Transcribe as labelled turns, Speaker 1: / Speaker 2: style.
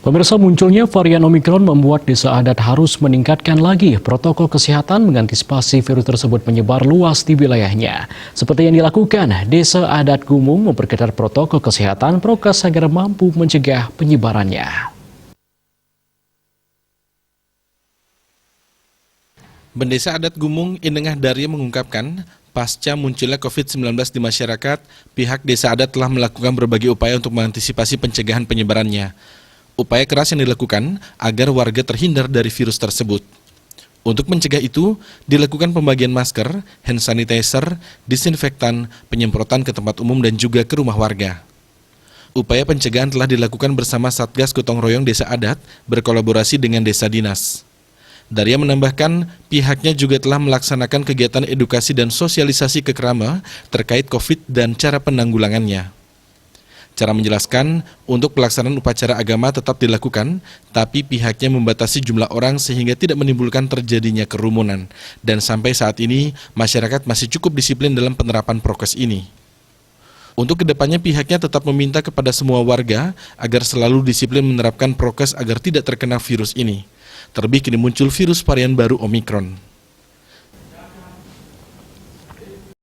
Speaker 1: Pemirsa, munculnya varian Omikron membuat desa adat harus meningkatkan lagi protokol kesehatan mengantisipasi virus tersebut menyebar luas di wilayahnya. Seperti yang dilakukan, desa adat Gumung memperketat protokol kesehatan prokes agar mampu mencegah penyebarannya.
Speaker 2: Bendesa adat Gumung Inengah Darya mengungkapkan, pasca munculnya COVID-19 di masyarakat, pihak desa adat telah melakukan berbagai upaya untuk mengantisipasi pencegahan penyebarannya. Upaya keras yang dilakukan agar warga terhindar dari virus tersebut. Untuk mencegah itu, dilakukan pembagian masker, hand sanitizer, disinfektan, penyemprotan ke tempat umum dan juga ke rumah warga. Upaya pencegahan telah dilakukan bersama Satgas Gotong Royong Desa Adat berkolaborasi dengan Desa Dinas. Darya menambahkan, pihaknya juga telah melaksanakan kegiatan edukasi dan sosialisasi ke kerama terkait COVID dan cara penanggulangannya. Cara menjelaskan, untuk pelaksanaan upacara agama tetap dilakukan, tapi pihaknya membatasi jumlah orang sehingga tidak menimbulkan terjadinya kerumunan. Dan sampai saat ini, masyarakat masih cukup disiplin dalam penerapan prokes ini. Untuk kedepannya pihaknya tetap meminta kepada semua warga agar selalu disiplin menerapkan prokes agar tidak terkena virus ini. Terlebih kini muncul virus varian baru Omikron.